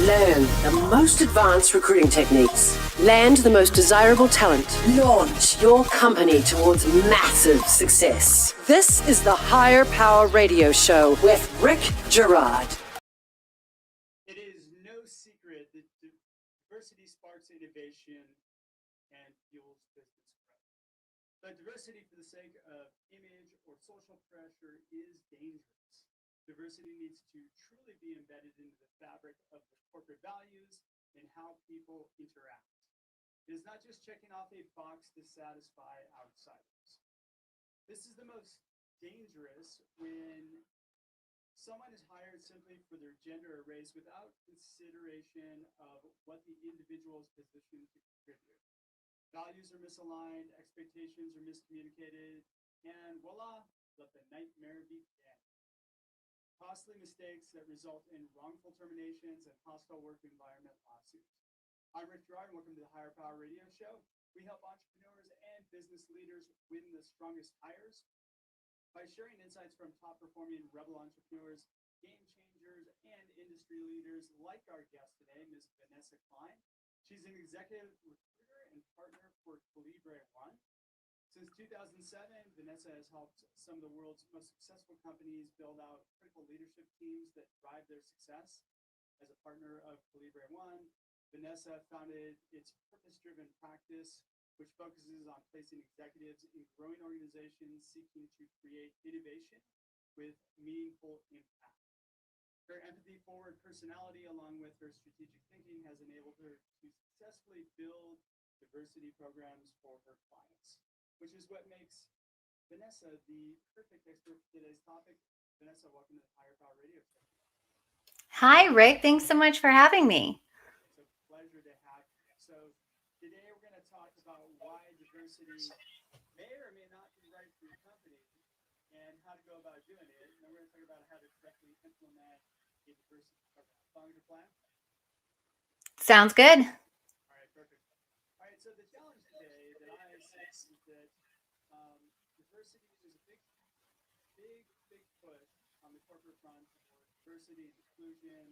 Learn the most advanced recruiting techniques. Land the most desirable talent. Launch your company towards massive success. This is the Higher Power Radio Show with Rick Girard. It is no secret that diversity sparks innovation and fuels business growth. But diversity for the sake of image or social pressure is dangerous. Diversity needs to truly be embedded into the fabric of the corporate values and how people interact. It is not just checking off a box to satisfy outsiders. This is the most dangerous when someone is hired simply for their gender or race without consideration of what the individual's position to contribute. Values are misaligned, expectations are miscommunicated, and voila, let the nightmare begin. Costly mistakes that result in wrongful terminations and hostile work environment lawsuits. I'm Rick Girard, and welcome to the Higher Power Radio Show. We help entrepreneurs and business leaders win the strongest hires by sharing insights from top-performing rebel entrepreneurs, game changers, and industry leaders like our guest today, Ms. Vanesa Klein. She's an executive recruiter and partner for Calibre One. Since 2007, Vanesa has helped some of the world's most successful companies build out critical leadership teams that drive their success. As a partner of Calibre One, Vanesa founded its purpose-driven practice, which focuses on placing executives in growing organizations seeking to create innovation with meaningful impact. Her empathy-forward personality, along with her strategic thinking, has enabled her to successfully build diversity programs for her clients, which is what makes Vanesa the perfect expert for today's topic. Vanesa, welcome to the Higher Power Radio Show. Hi, Rick. Thanks so much for having me. It's a pleasure to have you. So today we're going to talk about why diversity may or may not be right for your company and how to go about doing it. And then we're going to talk about how to correctly implement a diversity program. Follow your plan? Sounds good. All right, perfect. All right, so the challenge today that I see is that diversity is a big push on the corporate front for diversity and inclusion,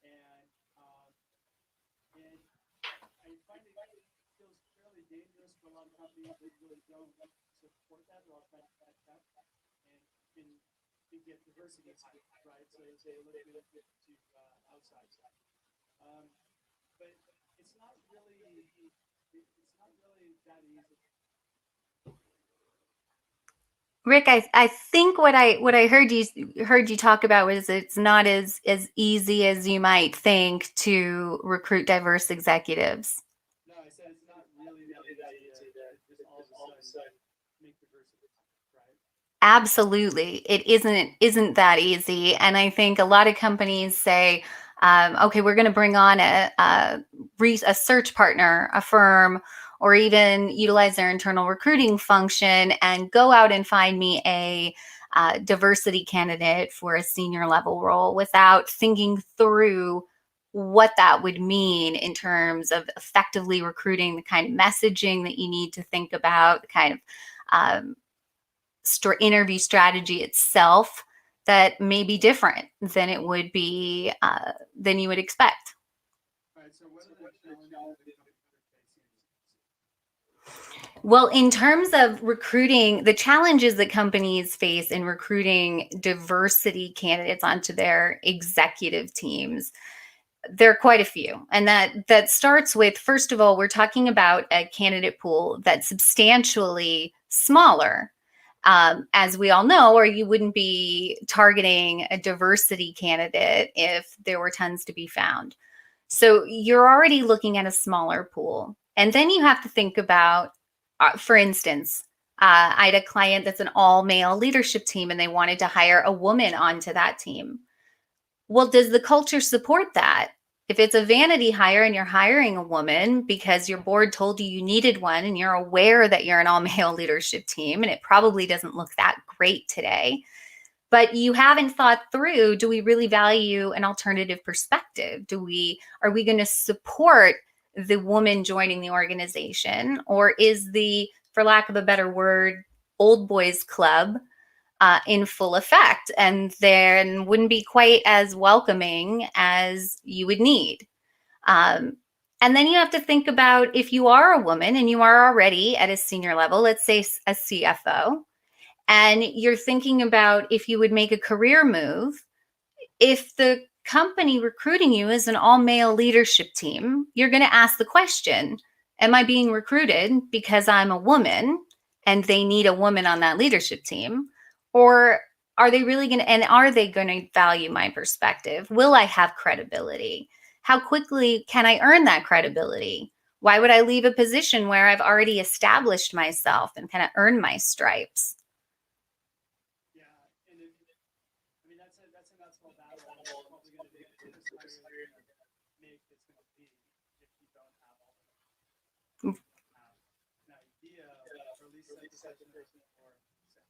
and I find it feels fairly dangerous for a lot of companies that really don't support that. They're all trying to catch up and get diversity hype, right? So they look good to outside. But it's not really that easy. Rick, I think what I heard you talk about was it's not as easy as you might think to recruit diverse executives. No, I said it's not really that easy to just all of a sudden make diversity, right? Absolutely, it isn't that easy, and I think a lot of companies say, okay, we're going to bring on a search partner, a firm, or even utilize their internal recruiting function and go out and find me a diversity candidate for a senior level role without thinking through what that would mean in terms of effectively recruiting, the kind of messaging that you need to think about, the kind of interview strategy itself that may be different than it would be than you would expect. All right, so what are the challenges? Well, in terms of recruiting, the challenges that companies face in recruiting diversity candidates onto their executive teams, there are quite a few. And that starts with, first of all, we're talking about a candidate pool that's substantially smaller, as we all know, or you wouldn't be targeting a diversity candidate if there were tons to be found. So you're already looking at a smaller pool. And then you have to think about, for instance, I had a client that's an all-male leadership team and they wanted to hire a woman onto that team. Well, does the culture support that? If it's a vanity hire and you're hiring a woman because your board told you you needed one and you're aware that you're an all-male leadership team and it probably doesn't look that great today, but you haven't thought through, do we really value an alternative perspective? Are we going to support the woman joining the organization, or is the, for lack of a better word, old boys club in full effect, and then wouldn't be quite as welcoming as you would need. And then you have to think about, if you are a woman and you are already at a senior level, let's say a CFO, and you're thinking about if you would make a career move, if the company recruiting you is an all-male leadership team, you're going to ask the question, am I being recruited because I'm a woman and they need a woman on that leadership team? Or are they really going to, and are they going to value my perspective? Will I have credibility? How quickly can I earn that credibility? Why would I leave a position where I've already established myself and kind of earned my stripes? Yeah, and I mean that's an uphill battle. It's probably going to be the biggest hire you're going to make. It's going to be if you don't have all of it. Have an idea, or at least set the vision for success.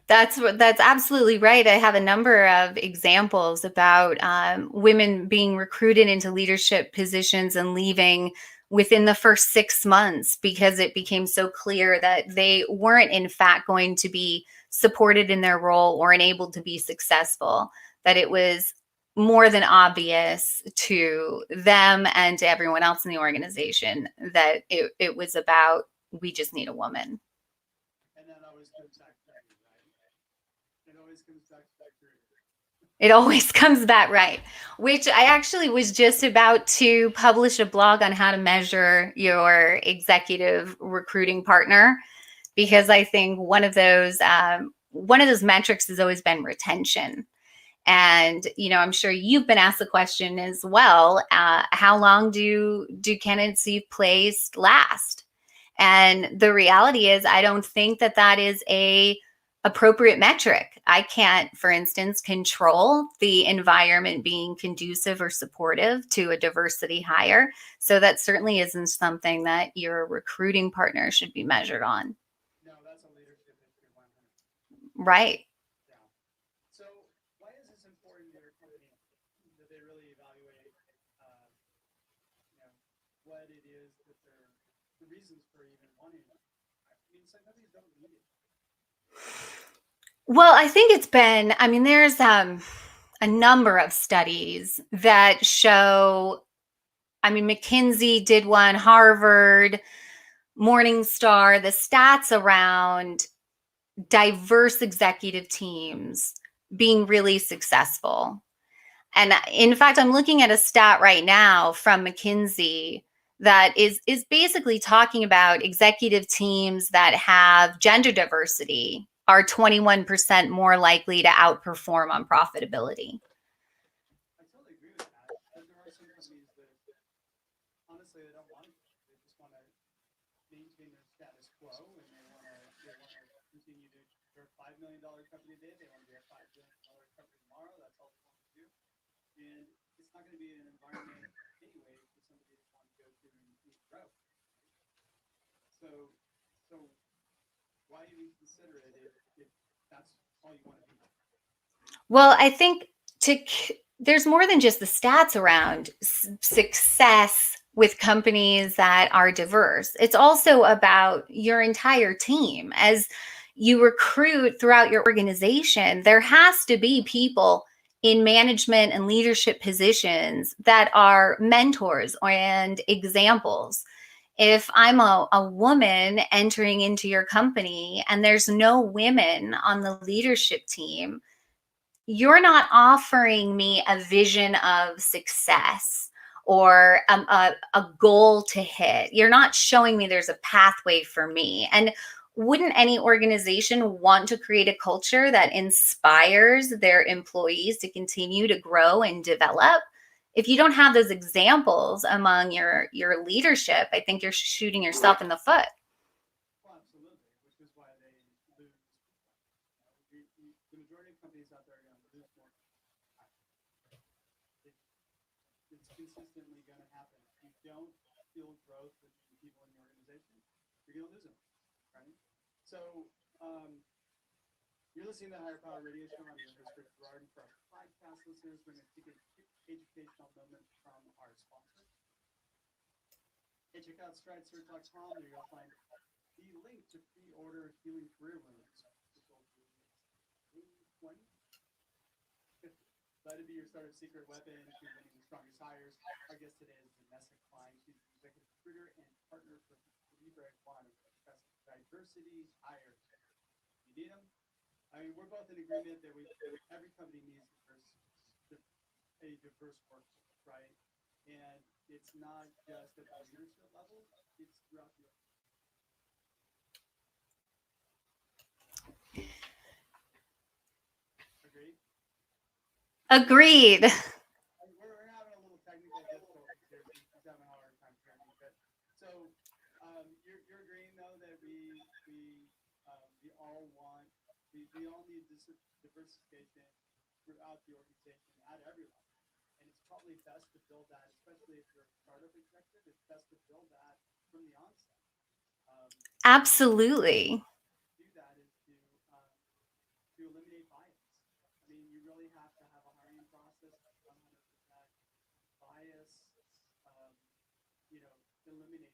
That's absolutely right. I have a number of examples about women being recruited into leadership positions and leaving within the first 6 months because it became so clear that they weren't in fact going to be supported in their role or enabled to be successful, that it was more than obvious to them and to everyone else in the organization that it was about, we just need a woman. And that always comes back to you, right? It always comes back to that career. It always comes back right, which I actually was just about to publish a blog on how to measure your executive recruiting partner, because I think one of those metrics has always been retention. And I'm sure you've been asked the question as well: how long do candidates you've placed last? And the reality is, I don't think that is a appropriate metric. I can't, for instance, control the environment being conducive or supportive to a diversity hire. So that certainly isn't something that your recruiting partner should be measured on. No, that's a leadership issue, 100%. Right. Yeah. So why is this important to your company that they really evaluate, what it is that they're the reasons for even wanting it? I mean, some companies don't need it. Well, I think there's a number of studies that show, McKinsey did one, Harvard, Morningstar, the stats around diverse executive teams being really successful. And in fact, I'm looking at a stat right now from McKinsey that is basically talking about executive teams that have gender diversity are 21% more likely to outperform on profitability. I totally agree with that. But there are some companies that honestly they don't want it. They just want to maintain their status quo, and they want to continue to. They're a $5 million company today. They want to be a $5 billion company tomorrow. That's all they want to do. And it's not going to be an environment anyway for somebody to want to go through and grow. So why even consider it if that's all you want to be? Well, I think there's more than just the stats around success with companies that are diverse. It's also about your entire team. As you recruit throughout your organization, there has to be people in management and leadership positions that are mentors and examples. If I'm a woman entering into your company and there's no women on the leadership team, you're not offering me a vision of success or a goal to hit. You're not showing me there's a pathway for me. And wouldn't any organization want to create a culture that inspires their employees to continue to grow and develop? If you don't have those examples among your leadership, I think you're shooting yourself in the foot. Well, absolutely, which is why they lose. The majority of companies out there are going to lose more. It's consistently going to happen. If you don't feel growth within the people in your organization, you're going to lose them, right? So you're listening to the Higher Power Radio Show. I'm your host, Rick Gerard. And for our podcast listeners, we're going to take an educational moment from our sponsor. Hey, check out stridesearch.com. There you'll find the link to pre-order Healing Career Wounds. 20, 50. Let it be your sort of secret weapon if you're winning the strongest hires. Our guest today is Vanesa Klein. She's the executive recruiter and partner for Klein, diversity hires. You need them? I mean, we're both in agreement that every company needs a diverse workforce, right? And it's not just at the leadership level; it's throughout the. Agreed. Agreed. We're having a little technical difficulties here. She's having a hard time hearing me. But so you're agreeing though that we all want we all need this diversification throughout the organization at every level. And it's probably best to build that, especially if you're a startup executive, it's best to build that from the onset. Absolutely. Do that is to eliminate bias. I mean, you really have to have a hiring process that's 100% bias, eliminating,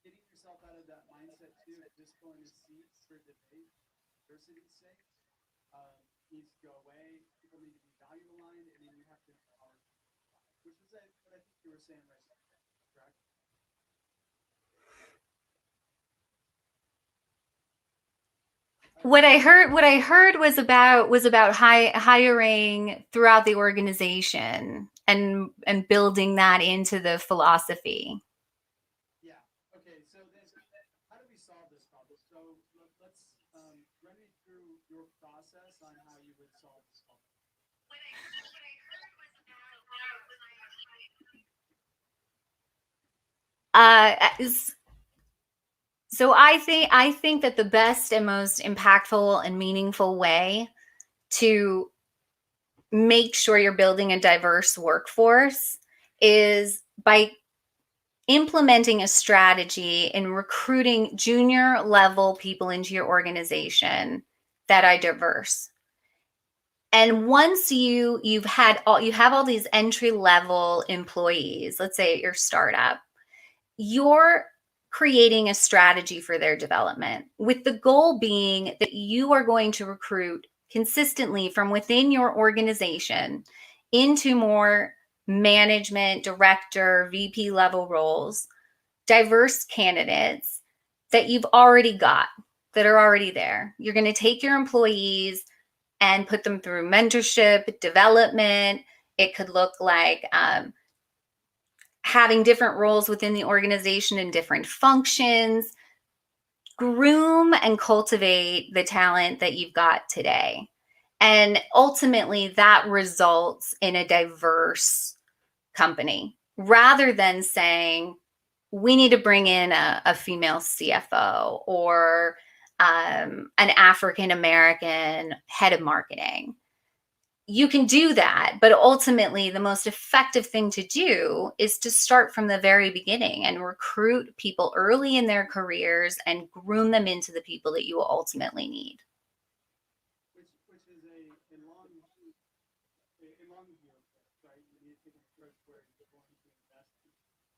getting yourself out of that mindset too, just going to seats for debate, diversity's sake. Needs to go away. People need to be value aligned, and then you have to empower people, which is what I think you were saying right now, correct? What I heard was about hiring throughout the organization and building that into the philosophy. Yeah. Okay. So then, how do we solve this problem? So let's run me through your process on how you would solve this problem. So I think that the best and most impactful and meaningful way to make sure you're building a diverse workforce is by implementing a strategy in recruiting junior level people into your organization that are diverse. And once you have all these entry level employees, let's say at your startup, you're creating a strategy for their development with the goal being that you are going to recruit consistently from within your organization into more management, director, VP level roles, diverse candidates that you've already got, that are already there. You're going to take your employees and put them through mentorship, development. It could look like having different roles within the organization and different functions. Groom and cultivate the talent that you've got today. And ultimately, that results in a diverse company rather than saying, we need to bring in a female CFO or an African American head of marketing. You can do that, but ultimately the most effective thing to do is to start from the very beginning and recruit people early in their careers and groom them into the people that you will ultimately need. Which is a long view, right? You need to take an approach where you're going to invest in people.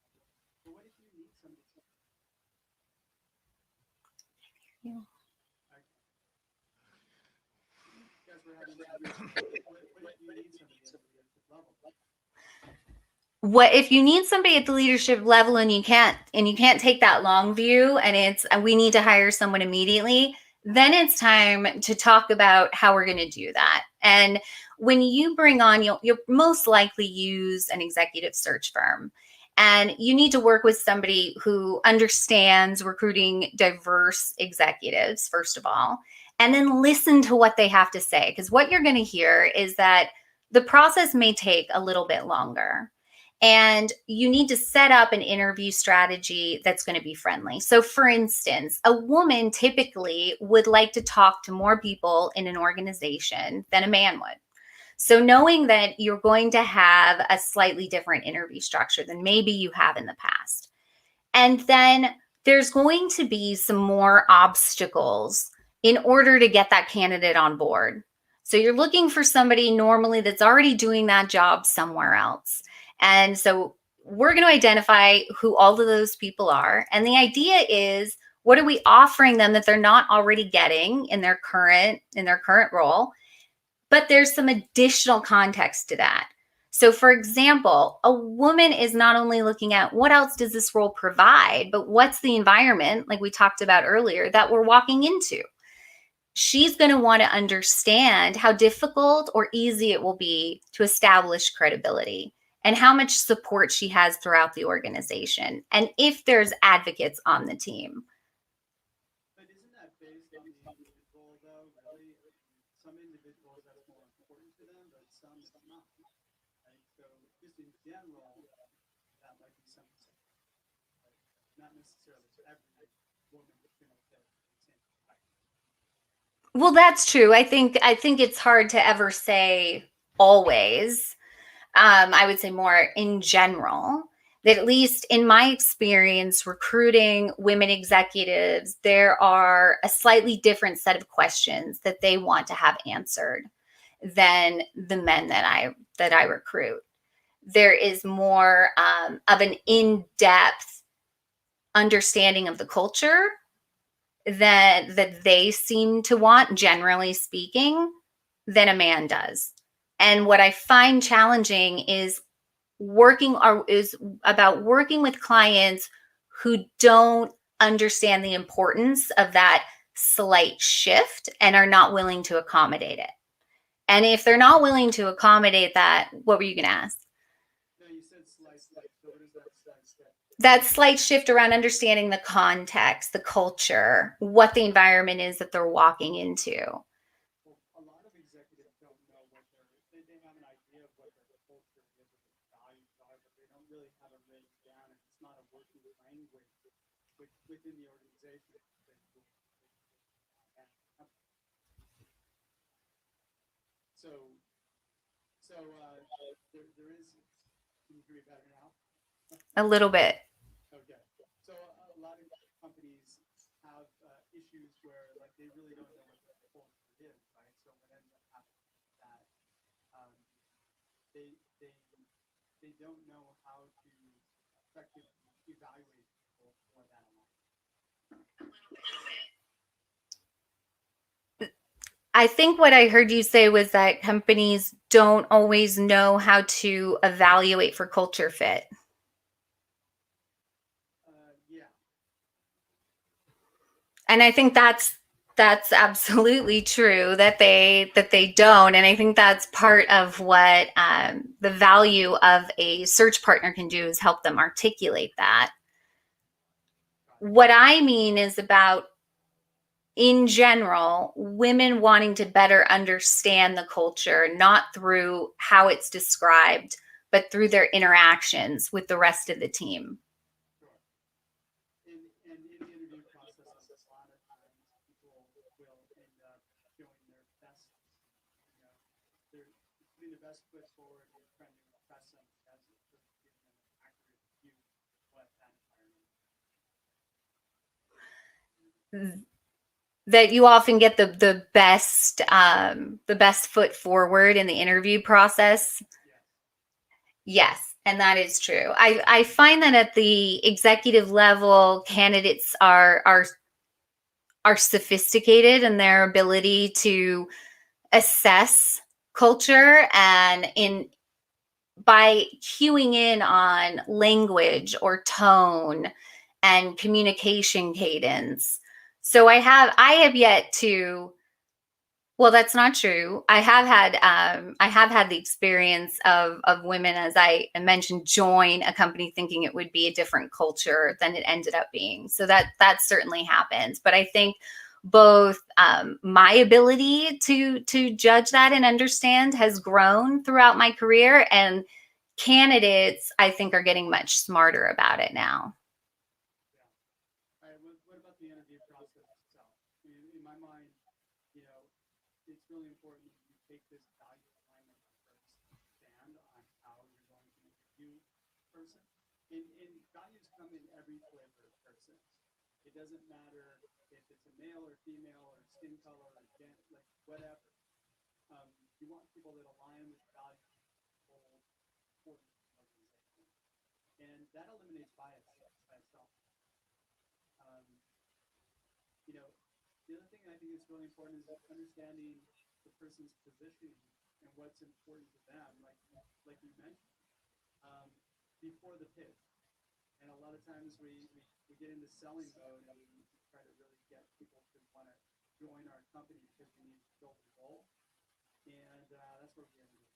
But what if you need somebody? Yeah. Guys, we're having what if you need somebody at the leadership level? What if you need somebody at the leadership level and you can't take that long view and it's we need to hire someone immediately, then it's time to talk about how we're going to do that. And when you bring on, you'll most likely use an executive search firm. And you need to work with somebody who understands recruiting diverse executives, first of all, and then listen to what they have to say. Because what you're going to hear is that the process may take a little bit longer. And you need to set up an interview strategy that's going to be friendly. So, for instance, a woman typically would like to talk to more people in an organization than a man would. So, knowing that you're going to have a slightly different interview structure than maybe you have in the past. And then there's going to be some more obstacles in order to get that candidate on board. So, you're looking for somebody normally that's already doing that job somewhere else. And so we're going to identify who all of those people are. And the idea is What are we offering them that they're not already getting in their current role? But there's some additional context to that. So for example, a woman is not only looking at what else does this role provide, but what's the environment, like we talked about earlier, that we're walking into. She's going to want to understand how difficult or easy it will be to establish credibility and how much support she has throughout the organization, and if there's advocates on the team. But isn't that based on the individual, though, really? Some individuals, that's more important to them, but some it's not. Right? So just in general, that might be something, but not necessarily every woman is going to fit the same type. Well, that's true. I think it's hard to ever say always. I would say more in general, that at least in my experience recruiting women executives, there are a slightly different set of questions that they want to have answered than the men that I recruit. There is more of an in-depth understanding of the culture that they seem to want, generally speaking, than a man does. And what I find challenging is about working with clients who don't understand the importance of that slight shift and are not willing to accommodate it. And if they're not willing to accommodate that, what were you going to ask? No, you said slight. So what is that slight step? That slight shift around understanding the context, the culture, what the environment is that they're walking into. Well, a lot of executives don't know what they have an idea of what their culture is, what their values are, but they don't really have it written down, and it's not a working language within the organization. There is. Can you hear me better now? A little bit. Okay. So a lot of companies have issues where like they really don't know what their culture is, right? So what ends up happening is that um, they they they don't know how to effectively evaluate people for that alignment. I think what I heard you say was that companies don't always know how to evaluate for culture fit. Yeah. And I think that's absolutely true that they don't. And I think that's part of what the value of a search partner can do is help them articulate that. What I mean is about, in general, women wanting to better understand the culture, not through how it's described, but through their interactions with the rest of the team. Sure. And in the interview process, a lot of times people will end up showing their best, they're putting their best foot forward and trying to impress them as opposed to giving them an accurate view of what that environment is. That you often get the best foot forward in the interview process. Yes, and that is true. I find that at the executive level, candidates are sophisticated in their ability to assess culture, and by cueing in on language or tone and communication cadence. So I have yet to. Well, that's not true. I have had the experience of women, as I mentioned, join a company thinking it would be a different culture than it ended up being. So that certainly happens. But I think both my ability to judge that and understand has grown throughout my career, and candidates, I think, are getting much smarter about it now. All right, what about the interview process itself? In my mind, it's really important that you take this value alignment first stand on how you're going to interview a person. And values come in every flavor of person. It doesn't matter if it's a male or female or skin color or gender, like whatever. You want people that align with values for the organization. And that eliminates bias by itself. think it's really important is understanding the person's position and what's important to them, like you mentioned, before the pitch. And a lot of times we get into selling mode and we try to really get people to want to join our company because we need to fill the role. And that's what we get into.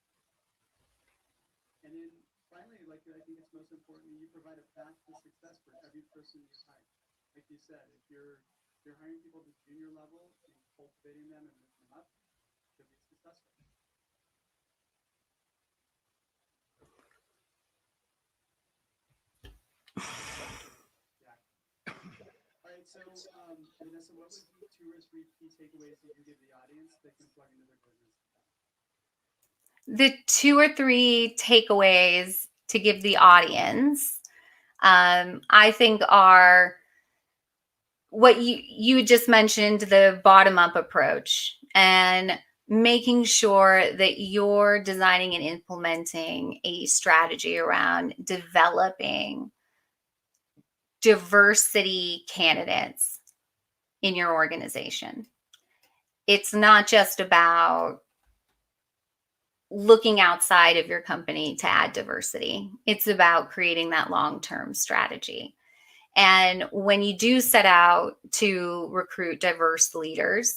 And then finally, I think it's most important, you provide a path to success for every person you hire. Like you said, if you're hiring people at the junior level and cultivating them and moving them up, you'll be successful. Yeah. All right, so Vanessa, what would be 2 or 3 key takeaways that you give the audience that can plug into their business? The 2 or 3 takeaways to give the audience, I think, are what you just mentioned, the bottom-up approach, and making sure that you're designing and implementing a strategy around developing diversity candidates in your organization. It's not just about looking outside of your company to add diversity. It's about creating that long-term strategy. And when you do set out to recruit diverse leaders,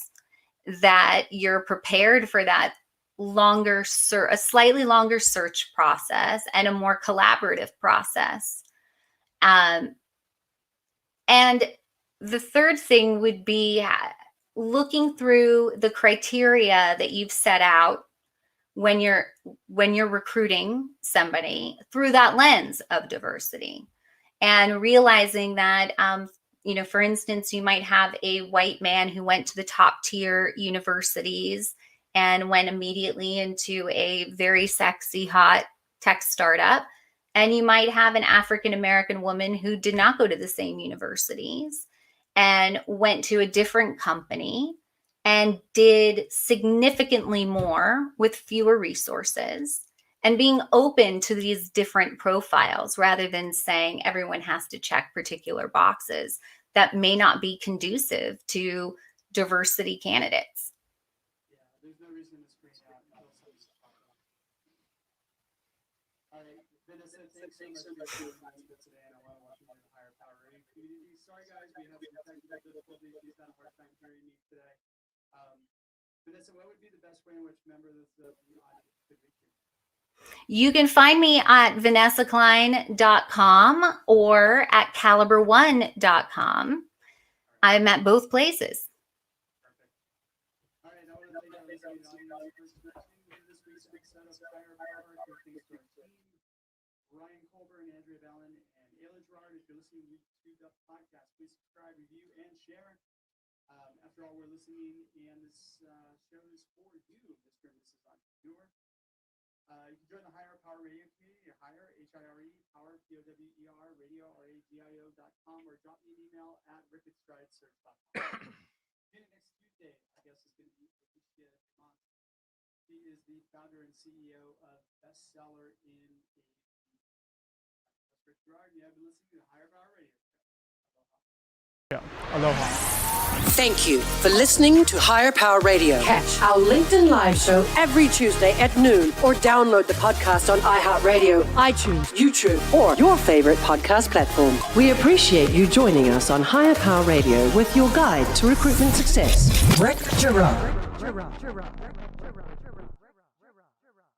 that you're prepared for that a slightly longer search process and a more collaborative process. And the third thing would be looking through the criteria that you've set out when you're recruiting somebody through that lens of diversity, and realizing that, for instance, you might have a white man who went to the top tier universities and went immediately into a very sexy, hot tech startup. And you might have an African-American woman who did not go to the same universities and went to a different company and did significantly more with fewer resources, and being open to these different profiles rather than saying everyone has to check particular boxes that may not be conducive to diversity candidates. Yeah, there's no reason to screen out until somebody's talking. All right, Vanessa, thanks so much for your time today, and I want to welcome you to the Higher Power Radio community. Sorry, guys, we have some technical difficulties. She's had a hard time hearing me today. Vanessa, what would be the best way in which members of the audience could reach you? You can find me at vanessaklein.com or at caliber1.com. I'm at both places. Perfect. All right, I want to thank our listening audience for listening to this week's episode of Higher Power. Thanks to our team, Ryan Colburn, Andrea Vallon, and Ayla Gerard. If you're listening to the podcast, please subscribe, review, and share. After all, we're listening, and this show is for you, Mr. and Mrs. Entrepreneur. You can join the Higher Power Radio community at Higher, H-I-R-E, Power, P-O-W-E-R, radio, R-A-D-I-O.com, or drop me an email at rickatstridesearch.com. Next Tuesday, I guess, is going to be Patricia Demont. She is the founder and CEO of Bestseller in Rick Gerard. You have been listening to the Higher Power Radio show. Aloha. Thank you for listening to Higher Power Radio. Catch our LinkedIn Live show every Tuesday at noon, or download the podcast on iHeartRadio, iTunes, YouTube, or your favorite podcast platform. We appreciate you joining us on Higher Power Radio with your guide to recruitment success, Rick Gerard.